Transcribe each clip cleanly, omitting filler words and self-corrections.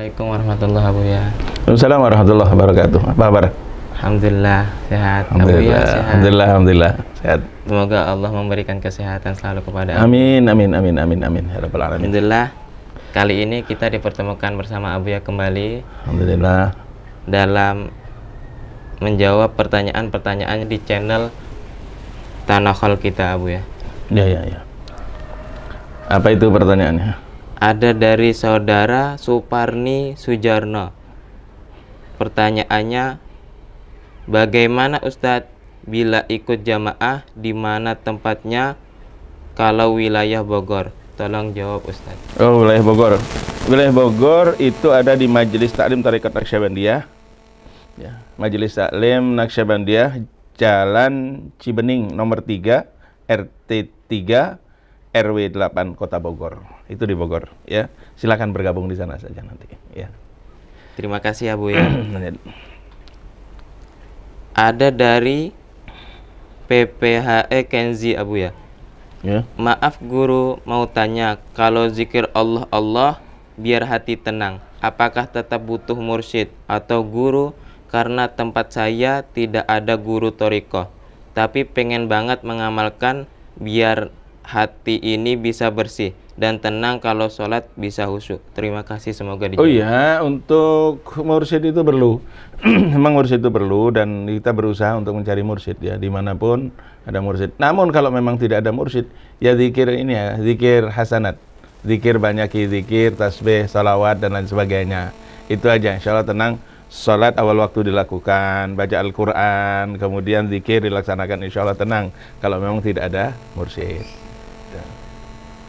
Assalamualaikum warahmatullahi wabarakatuh. Waalaikumsalam warahmatullahi wabarakatuh. Apa kabar? Alhamdulillah sehat. Alhamdulillah, Sehat. alhamdulillah sehat. Semoga Allah memberikan kesehatan selalu kepada Amin, amin, amin, amin, amin. Ya Rabbal Alamin. Alhamdulillah. Kali ini kita dipertemukan bersama Abuya kembali Alhamdulillah. dalam menjawab pertanyaan-pertanyaan di channel Tanah Khol kita, Abuya. Ya. Apa itu pertanyaannya? Ada dari saudara Suparni Sujarno. Pertanyaannya, bagaimana Ustadz bila ikut jamaah di mana tempatnya kalau wilayah Bogor? Tolong jawab Ustadz. Oh, wilayah Bogor. Wilayah Bogor itu ada di Majelis Taklim Tarekat Naqsyabandiyah. Ya, Majelis Taklim Naqsyabandiyah, Jalan Cibening nomor 3, RT 3, RW 8 Kota Bogor. Itu di Bogor, ya. Silakan bergabung di sana saja nanti, ya. Terima kasih Abuya. Ada dari PPHE Kenzi Abuya. Ya. Maaf guru, mau tanya, kalau zikir Allah Allah biar hati tenang, apakah tetap butuh mursyid atau guru? Karena tempat saya tidak ada guru thariqah, tapi pengen banget mengamalkan biar hati ini bisa bersih dan tenang, kalau sholat bisa khusyuk. Terima kasih, semoga dijawab. Oh iya, untuk mursyid itu perlu. Memang mursyid itu perlu, dan kita berusaha untuk mencari mursyid, ya, dimanapun ada mursyid. Namun kalau memang tidak ada mursyid, ya zikir ini, ya, zikir hasanat, zikir banyak, zikir, tasbih, salawat dan lain sebagainya. Itu aja, insya Allah tenang. Salat awal waktu dilakukan, baca Al-Quran, kemudian zikir dilaksanakan, insya Allah tenang kalau memang tidak ada mursyid.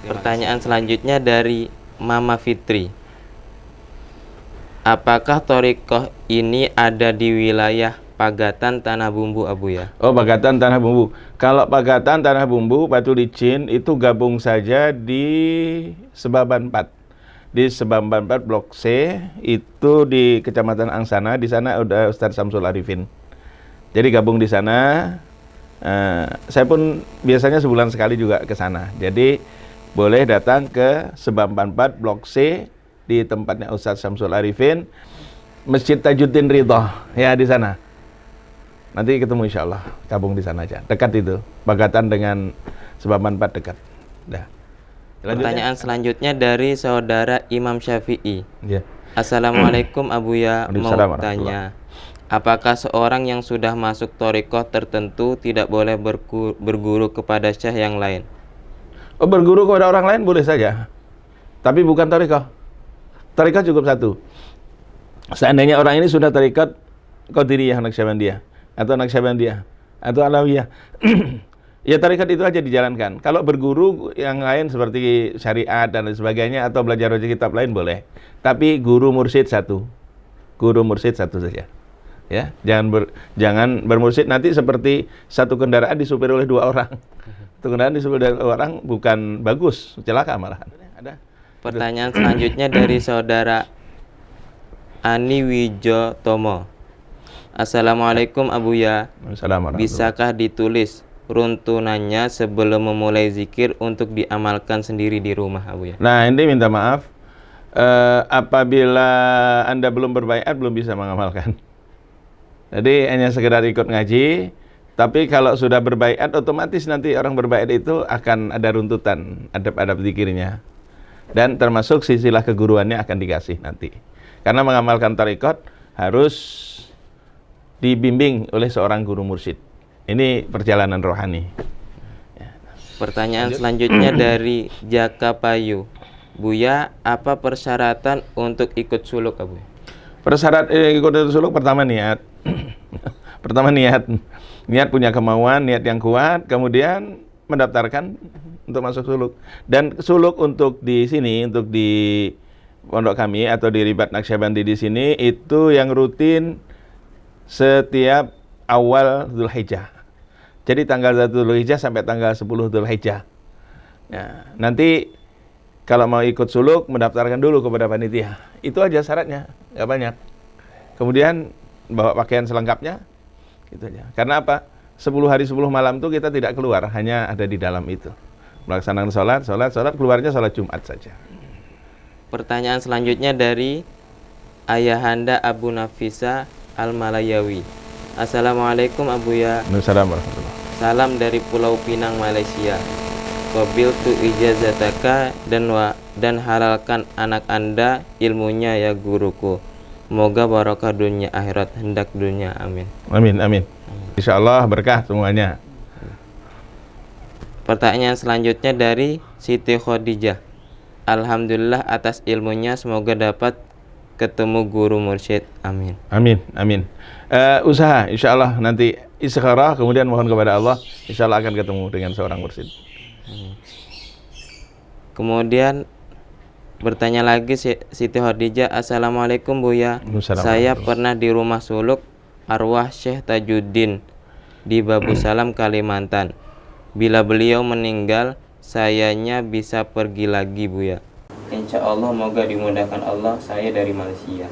Pertanyaan selanjutnya dari Mama Fitri. Apakah thariqah ini ada di wilayah Pagatan Tanah Bumbu, Abuya? Oh, Pagatan Tanah Bumbu. Kalau Pagatan Tanah Bumbu, Batu Licin itu gabung saja di Sebaban 4. Di Sebaban 4 Blok C, itu di Kecamatan Angsana. Di sana udah Ustadz Samsul Arifin. Jadi gabung di sana. Saya pun biasanya sebulan sekali juga ke sana. Jadi boleh datang ke Sebaban 4 Blok C di tempatnya Ustadz Samsul Arifin, Masjid Tajuddin Ridha, ya, di sana. Nanti ketemu insya Allah, gabung di sana aja. Dekat itu, Pagatan dengan Sebaban 4 dekat. Dah. Pertanyaan selanjutnya dari saudara Imam Syafi'i. Ya. Assalamualaikum Abuya, mau Waalaikumsalam tanya, apakah seorang yang sudah masuk thariqah tertentu tidak boleh berguru kepada syekh yang lain? Oh, berguru kepada orang lain boleh saja, tapi bukan thariqah. Thariqah cukup satu. Seandainya orang ini sudah thariqat Qadiriyah Naqsyabandiyah atau Naqsyabandiyah atau Alawiyah, ya thariqat itu aja dijalankan. Kalau berguru yang lain seperti syariat dan lain sebagainya atau belajar kitab lain boleh, tapi guru mursyid satu. Guru mursyid satu saja. Ya, jangan bermursyid nanti seperti satu kendaraan disupir oleh 2 orang. Satu kendaraan disupir oleh 2 orang bukan bagus, celaka malahan. Ada. Pertanyaan selanjutnya dari saudara Ani Wijotomo. Assalamualaikum Abuya, bisakah ditulis runtunannya sebelum memulai zikir untuk diamalkan sendiri di rumah, Abuya? Nah, ini minta maaf, apabila Anda belum berbaiat belum bisa mengamalkan. Jadi hanya sekedar ikut ngaji, tapi kalau sudah berbaiat otomatis nanti orang berbaiat itu akan ada runtutan adab-adab zikirnya. Dan termasuk silsilah keguruannya akan dikasih nanti. Karena mengamalkan thariqat harus dibimbing oleh seorang guru mursyid. Ini perjalanan rohani. Pertanyaan selanjutnya dari Jaka Payu. Buya, apa persyaratan untuk ikut suluk, Abu? Persyarat ikut suluk pertama niat. Pertama niat. Niat punya kemauan, niat yang kuat, kemudian mendaftarkan untuk masuk suluk. Dan suluk untuk di sini, untuk di pondok kami atau di Ribat Naqsyabandi di sini itu yang rutin setiap awal Dzulhijjah. Jadi tanggal 1 Dzulhijjah sampai tanggal 10 Dzulhijjah. Ya, nanti kalau mau ikut suluk mendaftarkan dulu kepada panitia. Itu aja syaratnya, nggak banyak. Kemudian bawa pakaian selengkapnya, gitu aja. Karena apa? 10 hari 10 malam itu kita tidak keluar, hanya ada di dalam itu. Melaksanakan sholat, keluarnya sholat Jumat saja. Pertanyaan selanjutnya dari Ayahanda Abu Nafisa Al-Malayawi. Assalamualaikum Abuya. Waalaikumsalam warahmatullahi. Salam dari Pulau Pinang, Malaysia. Qabiltu ijazataka dan halalkan anak Anda ilmunya ya guruku. Semoga barokah dunia akhirat, hendak dunia. Amin. Amin, amin. Insyaallah berkah semuanya. Pertanyaan selanjutnya dari Siti Khadijah. Alhamdulillah atas ilmunya, semoga dapat ketemu guru mursyid. Amin. Amin, amin. Usaha insyaallah nanti istikharah kemudian mohon kepada Allah, insyaallah akan ketemu dengan seorang mursyid. Kemudian bertanya lagi Siti Khadijah, Assalamualaikum Buya. Saya pernah di rumah suluk arwah Syekh Tajuddin di Babu Salam, Kalimantan. Bila beliau meninggal, sayanya bisa pergi lagi Buya. Insya Allah moga dimudahkan Allah, saya dari Malaysia.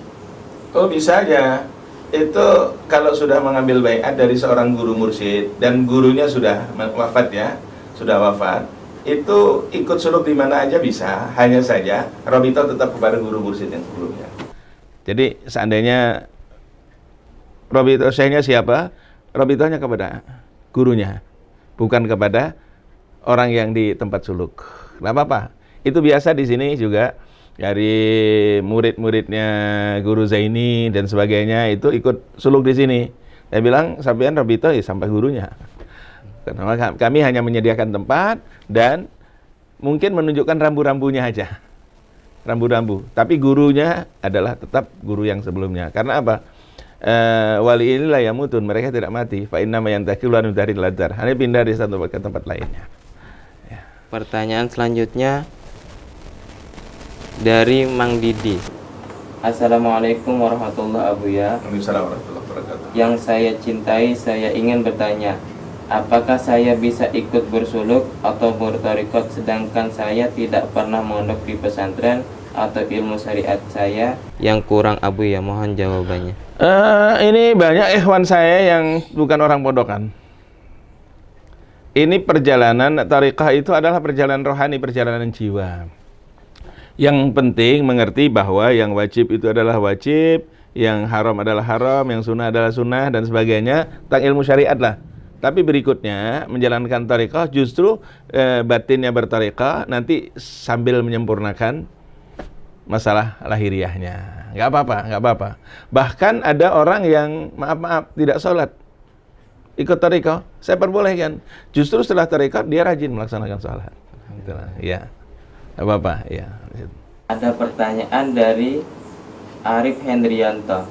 Oh bisa aja. Itu kalau sudah mengambil baiat dari seorang guru mursyid dan gurunya sudah wafat ya, sudah wafat, itu ikut suluk di mana aja bisa. Hanya saja Robito tetap kepada guru mursyid yang sebelumnya. Jadi seandainya Robito syekhnya siapa? Robitonya kepada gurunya, bukan kepada orang yang di tempat suluk. Nggak apa-apa. Itu biasa di sini juga dari murid-muridnya Guru Zaini dan sebagainya itu ikut suluk di sini. Saya bilang sampean Robito ya sampai gurunya. Karena kami hanya menyediakan tempat dan mungkin menunjukkan rambu-rambunya aja. Rambu-rambu. Tapi gurunya adalah tetap guru yang sebelumnya. Karena apa? Wali inilah yang mutun, mereka tidak mati. Fa inna ma yantaqilu an daril ladar. Hanya pindah dari satu tempat ke tempat lainnya. Ya. Pertanyaan selanjutnya dari Mang Didi. Assalamualaikum warahmatullahi wabarakatuh. Waalaikumsalam warahmatullahi wabarakatuh. Yang saya cintai, saya ingin bertanya, apakah saya bisa ikut bersuluk atau bertarikot sedangkan saya tidak pernah mondok di pesantren atau ilmu syariat saya yang kurang Abuya? Mohon jawabannya. Ini banyak ikhwan saya yang bukan orang pondokan. Ini perjalanan tarikah itu adalah perjalanan rohani, perjalanan jiwa. Yang penting mengerti bahwa yang wajib itu adalah wajib, yang haram adalah haram, yang sunnah adalah sunnah dan sebagainya, tentang ilmu syariat lah. Tapi berikutnya menjalankan tarikah justru batinnya bertarikah nanti sambil menyempurnakan masalah lahiriahnya. Nggak apa-apa, nggak apa-apa. Bahkan ada orang yang maaf tidak sholat ikut tarikah, saya perbolehkan. Justru setelah tarikah dia rajin melaksanakan sholat. Itulah, ya. Nggak apa-apa, ya. Ada pertanyaan dari Arif Hendrianto.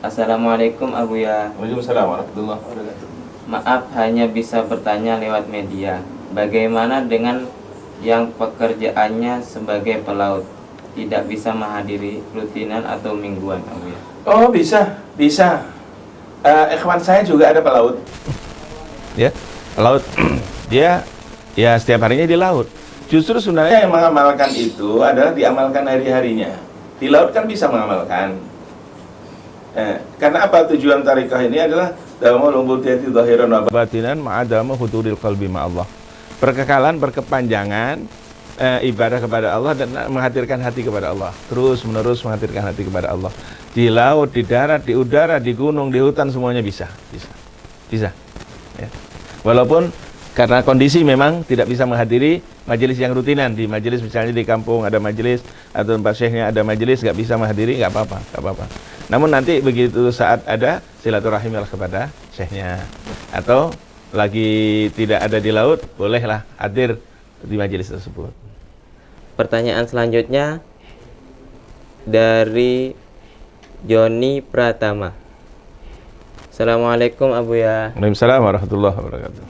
Assalamualaikum Abuya. Waalaikumsalam warahmatullahi wabarakatuh. Maaf hanya bisa bertanya lewat media. Bagaimana dengan yang pekerjaannya sebagai pelaut, tidak bisa menghadiri rutinan atau mingguan Abuya? Oh bisa, bisa. Ikhwan saya juga ada pelaut. Ya, pelaut. Dia ya setiap harinya di laut. Justru sebenarnya yang mengamalkan itu adalah diamalkan hari-harinya. Di laut kan bisa mengamalkan. Karena apa tujuan tarikah ini adalah dalamul ubudiyati zahiran wa batinan ma'adamu huduril qalbi ma'allah. Perkekalan, berkepanjangan ibadah kepada Allah dan menghadirkan hati kepada Allah. Terus menerus menghadirkan hati kepada Allah. Di laut, di darat, di udara, di gunung, di hutan semuanya bisa. Ya. Walaupun karena kondisi memang tidak bisa menghadiri majelis yang rutinan. Di majelis misalnya di kampung ada majelis atau tempat syekhnya ada majelis, nggak bisa menghadiri, nggak apa-apa. Namun nanti begitu saat ada silaturahimlah kepada syekhnya. Atau lagi tidak ada di laut, bolehlah hadir di majelis tersebut. Pertanyaan selanjutnya dari Joni Pratama. Assalamualaikum Abuya. Waalaikumsalam warahmatullahi wabarakatuh.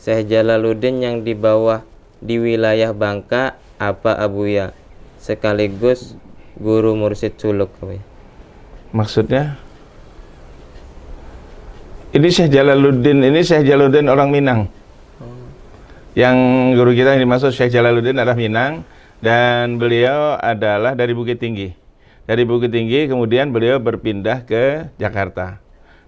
Syekh Jalaluddin yang di bawah di wilayah Bangka apa Abuya? Sekaligus guru mursyid suluk Abuya. Maksudnya? Ini Syekh Jalaluddin orang Minang. Yang guru kita yang dimaksud Syekh Jalaluddin adalah Minang dan beliau adalah dari Bukit Tinggi. Dari Bukit Tinggi kemudian beliau berpindah ke Jakarta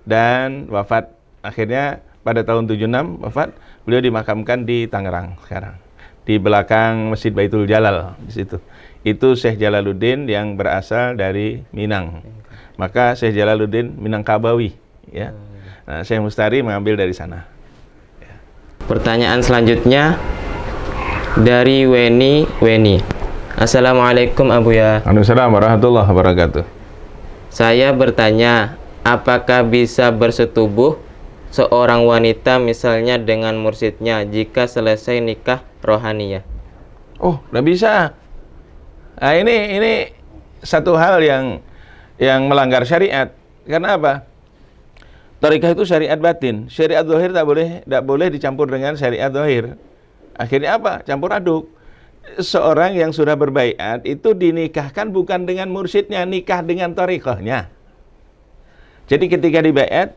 dan wafat akhirnya pada tahun 76 wafat. Beliau dimakamkan di Tangerang sekarang, di belakang Masjid Baitul Jalal di situ. itu Syekh Jalaluddin yang berasal dari Minang. Maka Syekh Jalaluddin Minangkabawi, ya. Nah, Syekh Mustari mengambil dari sana. Pertanyaan selanjutnya dari Weni. Assalamualaikum Abuya. Waalaikumsalam warahmatullahi wabarakatuh. Saya bertanya, apakah bisa bersetubuh seorang wanita misalnya dengan mursyidnya jika selesai nikah rohaniyah? Oh, nggak bisa. Nah, ini satu hal yang melanggar syariat. Karena apa? Tariqah itu syariat batin. Syariat zahir tak boleh dicampur dengan syariat zahir. Akhirnya apa? Campur aduk. Seorang yang sudah berbaiat itu dinikahkan bukan dengan mursyidnya, nikah dengan tariqahnya. Jadi ketika dibaiat,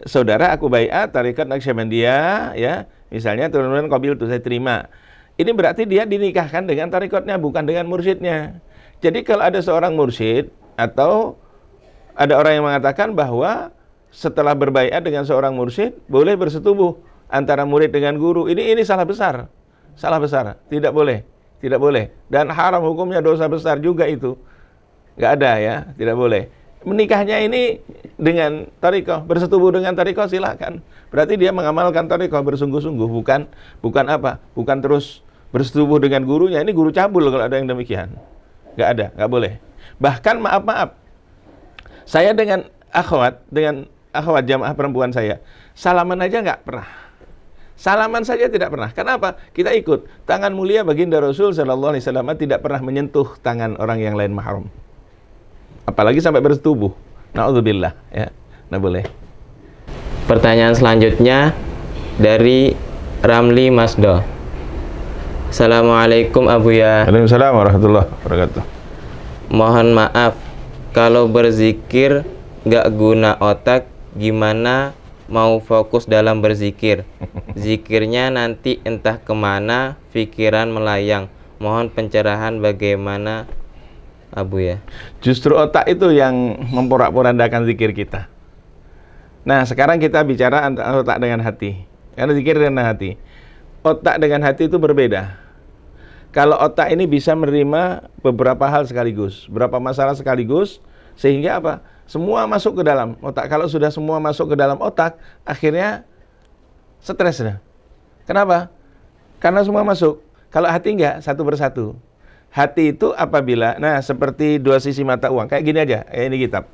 saudara aku baiat tariqat Naqsyabandiyah, ya, misalnya turun qabil itu saya terima. Ini berarti dia dinikahkan dengan tariqatnya bukan dengan mursyidnya. Jadi kalau ada seorang mursyid atau ada orang yang mengatakan bahwa setelah berbaiat dengan seorang mursyid boleh bersetubuh antara murid dengan guru, ini salah besar. Salah besar, tidak boleh. Tidak boleh. Dan haram hukumnya, dosa besar juga itu. Nggak ada ya, tidak boleh. Menikahnya ini dengan tariqah, bersetubuh dengan tariqah silakan. Berarti dia mengamalkan tariqah bersungguh-sungguh, bukan apa? Bukan terus bersetubuh dengan gurunya. Ini guru cabul kalau ada yang demikian. Nggak ada, nggak boleh. Bahkan maaf, saya dengan akhwat jamaah perempuan saya, salaman aja nggak pernah. Salaman saja tidak pernah. Kenapa? Kita ikut. Tangan mulia baginda Rasul sallallahu alaihi wasallam tidak pernah menyentuh tangan orang yang lain mahram. Apalagi sampai bersetubuh. Na'udzubillah, ya. Nah, boleh. Pertanyaan selanjutnya dari Ramli Masdo. Assalamualaikum Abuya. Waalaikumsalam warahmatullahi wabarakatuh. Mohon maaf kalau berzikir nggak guna otak, gimana mau fokus dalam berzikir? Zikirnya nanti entah kemana, pikiran melayang. Mohon pencerahan bagaimana Abuya. Justru otak itu yang memporak-porandakan zikir kita. Nah, sekarang kita bicara antara otak dengan hati. Karena zikir dengan hati. Otak dengan hati itu berbeda. Kalau otak ini bisa menerima beberapa hal sekaligus, beberapa masalah sekaligus, sehingga apa? Semua masuk ke dalam otak. Kalau sudah semua masuk ke dalam otak, akhirnya stres. Kenapa? Karena semua masuk. Kalau hati enggak, satu persatu. Hati itu apabila, nah seperti dua sisi mata uang. Kayak gini aja, ini kitab.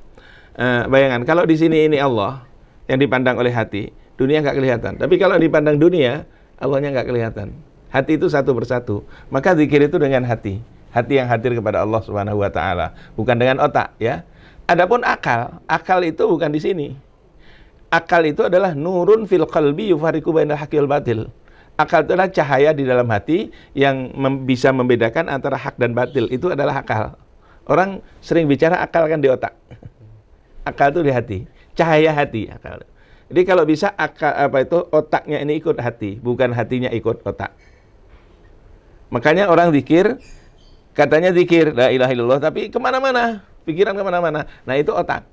Bayangan, kalau di sini ini Allah yang dipandang oleh hati, dunia enggak kelihatan. Tapi kalau dipandang dunia, Allahnya enggak kelihatan. Hati itu satu persatu. Maka zikir itu dengan hati. Hati yang hadir kepada Allah Subhanahu wa taala, bukan dengan otak, ya. Adapun akal itu bukan di sini. Akal itu adalah nurun fil qalbi yufariqu bainal haqqi wal batil. Akal itu adalah cahaya di dalam hati yang bisa membedakan antara hak dan batil. Itu adalah akal. Orang sering bicara akal kan di otak. Akal itu di hati. Cahaya hati akal. Jadi kalau bisa akal otaknya ini ikut hati, bukan hatinya ikut otak. Makanya orang zikir, katanya zikir la ilaha illallah, tapi kemana-mana. Pikiran kemana-mana. Nah, itu otak.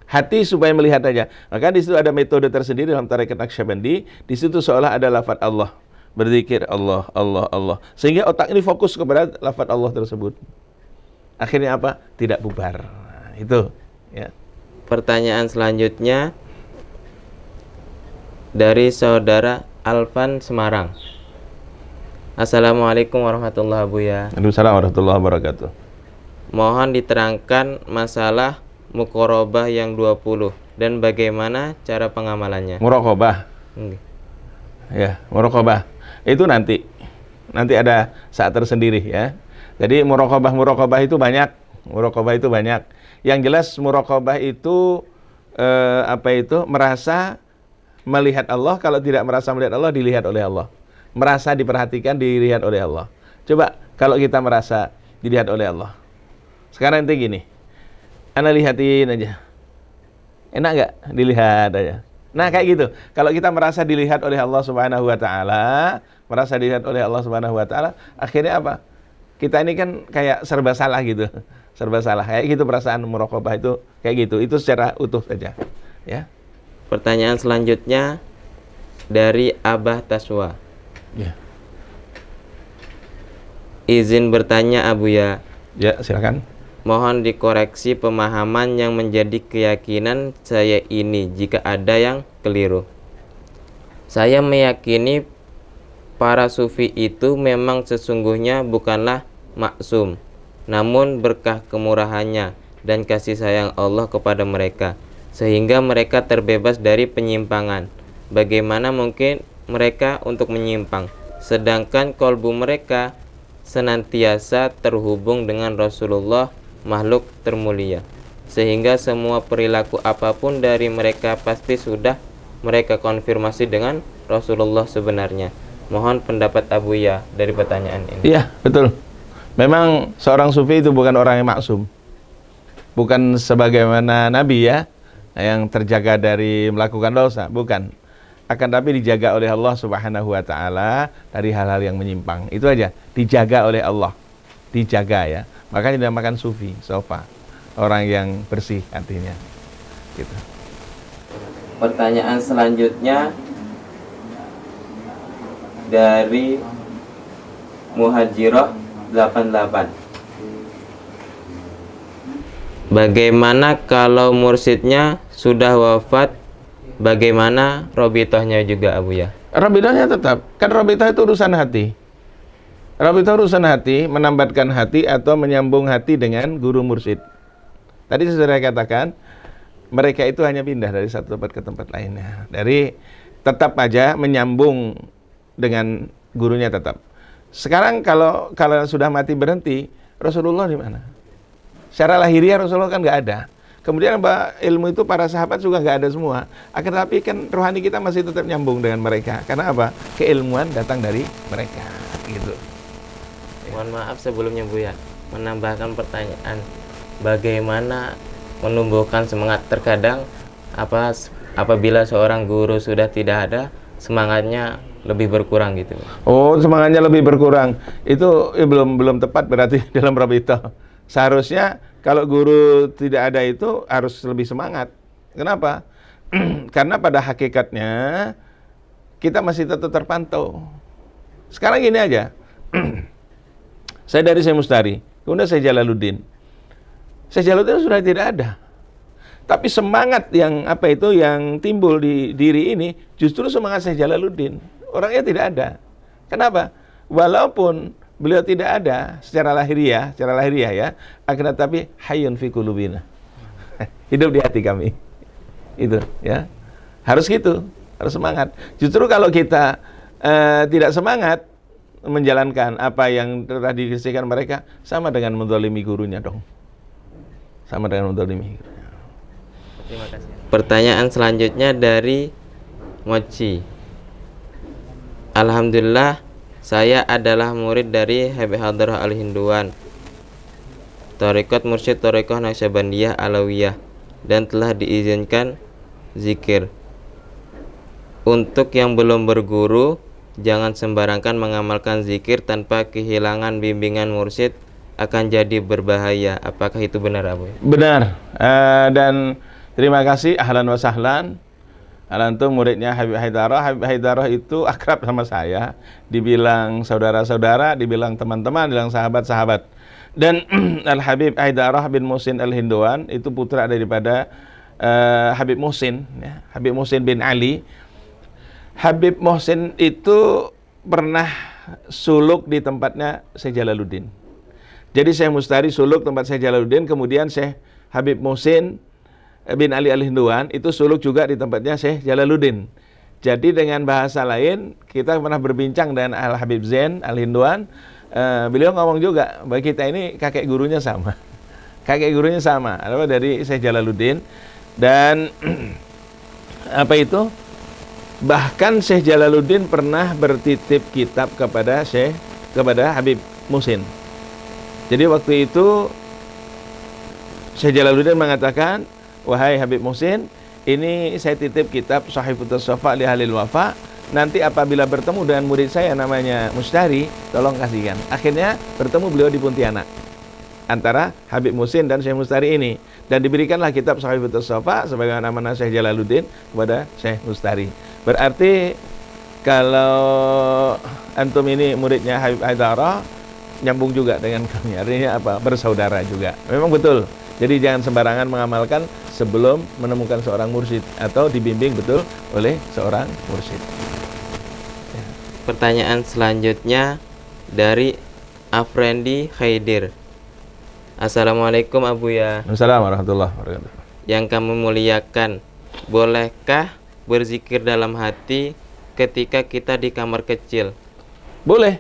Hati supaya melihat aja. Maka di situ ada metode tersendiri dalam tarekat Naqsyabandi. Di situ seolah ada lafaz Allah. Berzikir Allah, Allah, Allah. Sehingga otak ini fokus kepada lafaz Allah tersebut. Akhirnya apa? Tidak bubar. Nah, itu. Ya. Pertanyaan selanjutnya dari saudara Alvan Semarang. Assalamualaikum warahmatullahi wabarakatuh. Waalaikumsalam warahmatullahi wabarakatuh. Mohon diterangkan masalah muqarabah yang 20 dan bagaimana cara pengamalannya. Muraqabah. Ya, muraqabah. Itu nanti ada saat tersendiri ya. Jadi muraqabah itu banyak. Muraqabah itu banyak. Yang jelas muraqabah itu merasa melihat Allah. Kalau tidak merasa melihat Allah, dilihat oleh Allah. Merasa diperhatikan, dilihat oleh Allah. Coba kalau kita merasa dilihat oleh Allah. Sekarang nanti gini, Anda lihatin aja. Enak nggak dilihat aja? Nah kayak gitu. Kalau kita merasa dilihat oleh Allah Subhanahu Wa Taala, merasa dilihat oleh Allah Subhanahu Wa Taala, akhirnya apa? Kita ini kan kayak serba salah gitu, serba salah. Kayak gitu perasaan muraqabah itu kayak gitu. Itu secara utuh saja. Ya. Pertanyaan selanjutnya dari Abah Taswa. Ya. Izin bertanya Abuya. Ya, silakan. Mohon dikoreksi pemahaman yang menjadi keyakinan saya ini jika ada yang keliru. Saya meyakini para sufi itu memang sesungguhnya bukanlah maksum, namun berkah kemurahannya dan kasih sayang Allah kepada mereka, sehingga mereka terbebas dari penyimpangan. Bagaimana mungkin mereka untuk menyimpang, sedangkan kolbu mereka senantiasa terhubung dengan Rasulullah, makhluk termulia, sehingga semua perilaku apapun dari mereka pasti sudah mereka konfirmasi dengan Rasulullah sebenarnya. Mohon pendapat Abuya dari pertanyaan ini. Iya, betul. Memang seorang sufi itu bukan orang yang maksum. Bukan sebagaimana Nabi ya, yang terjaga dari melakukan dosa, bukan. Akan tapi dijaga oleh Allah Subhanahu wa taala dari hal-hal yang menyimpang. Itu aja, dijaga oleh Allah. Dijaga ya. Makanya dinamakan sufi, sofa. Orang yang bersih hatinya. Gitu. Pertanyaan selanjutnya dari Muhajirah 88. Bagaimana kalau mursyidnya sudah wafat? Bagaimana robitohnya juga Abuya? Robitohnya tetap. Kan robitoh itu urusan hati. Robitoh urusan hati, menambatkan hati atau menyambung hati dengan guru mursyid. Tadi saya katakan, mereka itu hanya pindah dari satu tempat ke tempat lainnya. Dari tetap aja menyambung dengan gurunya tetap. Sekarang kalau sudah mati berhenti, Rasulullah di mana? Secara lahiriah Rasulullah kan nggak ada. Kemudian ilmu itu para sahabat juga nggak ada semua. Akan tetapi kan rohani kita masih tetap nyambung dengan mereka. Karena apa? Keilmuan datang dari mereka. Gitu. Mohon maaf sebelumnya Buya, menambahkan pertanyaan. Bagaimana menumbuhkan semangat? Terkadang apabila seorang guru sudah tidak ada, semangatnya lebih berkurang gitu. Oh, semangatnya lebih berkurang. Itu belum tepat berarti dalam rabithah. Seharusnya kalau guru tidak ada itu harus lebih semangat. Kenapa? Karena pada hakikatnya kita masih tetap terpantau. Sekarang gini aja. Saya dari Syekh Mustari, kemudian Syekh Jalaluddin. Syekh Jalaluddin sudah tidak ada. Tapi semangat yang yang timbul di diri ini justru semangat Syekh Jalaluddin. Orangnya tidak ada. Kenapa? Walaupun beliau tidak ada secara lahiriah ya, akan tetapi hayyun fi qulubina. Hidup di hati kami. Itu ya. Harus gitu, harus semangat. Justru kalau kita tidak semangat menjalankan apa yang telah dikasihkan mereka, sama dengan menzalimi gurunya dong. Sama dengan menzalimi. Terima kasih. Pertanyaan selanjutnya dari Mochi. Alhamdulillah, saya adalah murid dari Habib Hadrah Al-Hinduan, Thariqat Mursyid Thariqah Naqsyabandiyah Alawiyah, dan telah diizinkan zikir. Untuk yang belum berguru, jangan sembarangan mengamalkan zikir tanpa kehilangan bimbingan mursyid, akan jadi berbahaya. Apakah itu benar Abu? Benar. Dan terima kasih, ahlan wa sahlan. Antum muridnya Habib Haidarah. Habib Haidarah itu akrab sama saya. Dibilang saudara-saudara, dibilang teman-teman, dibilang sahabat-sahabat. Dan Al-Habib Haidarah bin Muhsin Al-Hinduan itu putra daripada Habib Muhsin, ya. Habib Muhsin bin Ali. Habib Muhsin itu pernah suluk di tempatnya Syekh Jalaluddin. Jadi Syekh Mustari suluk tempat Syekh Jalaluddin, kemudian Syekh Habib Muhsin bin Ali Al-Hinduan itu suluk juga di tempatnya Syekh Jalaluddin. Jadi dengan bahasa lain, kita pernah berbincang dengan Al-Habib Zain Al-Hinduan, beliau ngomong juga bahwa kita ini kakek gurunya sama. Kakek gurunya sama, adalah dari Syekh Jalaluddin. Dan bahkan Syekh Jalaluddin pernah bertitip kitab kepada Habib Muhsin. Jadi waktu itu Syekh Jalaluddin mengatakan, wahai Habib Muhsin, ini saya titip kitab Sahifatus Shafa li Ahlil Wafa. Nanti apabila bertemu dengan murid saya namanya Mustari, tolong kasihkan. Akhirnya bertemu beliau di Pontianak antara Habib Muhsin dan Syekh Mustari ini, dan diberikanlah kitab Sahifatus Shafa sebagai nama Syekh Jalaluddin kepada Syekh Mustari. Berarti kalau antum ini muridnya Habib Haidarah, nyambung juga dengan kami. Artinya apa? Bersaudara juga. Memang betul. Jadi jangan sembarangan mengamalkan sebelum menemukan seorang mursyid atau dibimbing betul oleh seorang mursyid. Pertanyaan selanjutnya dari Afrendi Khaidir. Assalamualaikum Abuya. Assalamualaikum warahmatullahi wabarakatuh. Yang kami muliakan, bolehkah berzikir dalam hati ketika kita di kamar kecil? Boleh.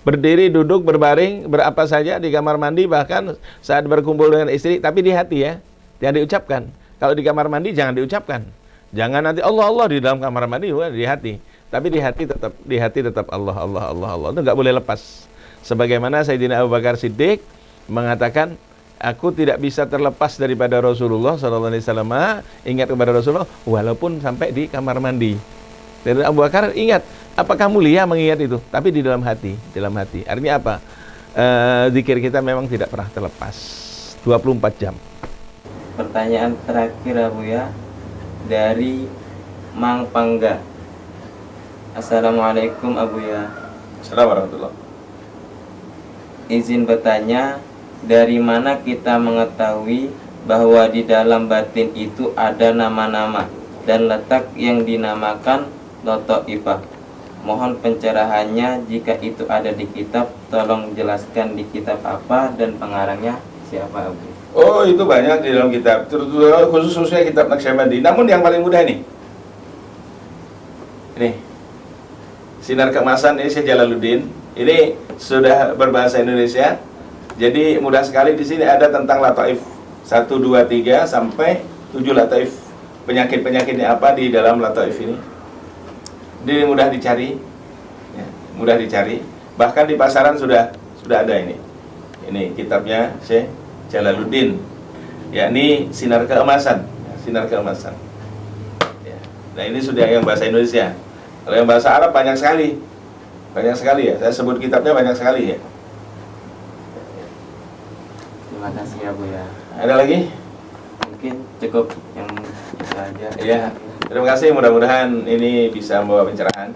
Berdiri, duduk, berbaring, berapa saja di kamar mandi, bahkan saat berkumpul dengan istri, tapi di hati ya. Jangan diucapkan. Kalau di kamar mandi jangan diucapkan. Jangan nanti Allah Allah di dalam kamar mandi, di hati. Tapi di hati tetap Allah Allah Allah Allah. Itu nggak boleh lepas. Sebagaimana Sayyidina Abu Bakar Siddiq mengatakan, aku tidak bisa terlepas daripada Rasulullah SAW, ingat kepada Rasulullah walaupun sampai di kamar mandi. Dan Abu Bakar ingat, apakah mulia mengingat itu? Tapi di dalam hati, dalam hati. Artinya apa? Zikir kita memang tidak pernah terlepas 24 jam. Pertanyaan terakhir Abuya dari Mang Pangga. Assalamualaikum Abuya. Assalamualaikum warahmatullahi. Izin bertanya, dari mana kita mengetahui bahwa di dalam batin itu ada nama-nama dan letak yang dinamakan Lataifah? Mohon pencerahannya, jika itu ada di kitab, tolong jelaskan di kitab apa dan pengarangnya siapa Abu? Oh, itu banyak di dalam kitab, khususnya kitab Naqsyabandi. Namun yang paling mudah ini Sinar Keemasan ini Syekh Jalaluddin. Ini sudah berbahasa Indonesia. Jadi mudah sekali, di sini ada tentang lataif 1, 2, 3 sampai 7 lataif. Penyakit-penyakitnya apa di dalam lataif ini. Ini mudah dicari. Ya, mudah dicari. Bahkan di pasaran sudah ada ini. Ini kitabnya Syekh Jalaluddin. Yakni Sinar Keemasan. Sinar Keemasan. Ya. Nah, ini sudah yang bahasa Indonesia. Kalau yang bahasa Arab banyak sekali. Banyak sekali ya. Saya sebut kitabnya banyak sekali ya. Terima kasih ya Bu ya. Ada lagi? Mungkin cukup yang itu aja. Iya. Terima kasih, mudah-mudahan ini bisa membawa pencerahan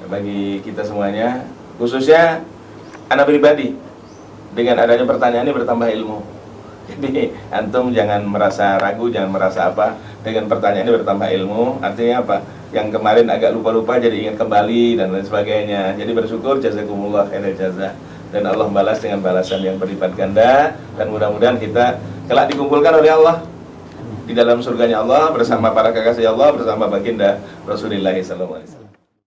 bagi kita semuanya. Khususnya anak pribadi. Dengan adanya pertanyaan ini bertambah ilmu. Jadi antum jangan merasa ragu, jangan merasa apa. Dengan pertanyaan ini bertambah ilmu. Artinya apa? Yang kemarin agak lupa-lupa jadi ingat kembali dan lain sebagainya. Jadi bersyukur, jazakumullah khairal jazaa. Dan Allah balas dengan balasan yang berlipat ganda. Dan mudah-mudahan kita kelak dikumpulkan oleh Allah di dalam surganya Allah bersama para kekasih Allah, bersama baginda Rasulullah SAW.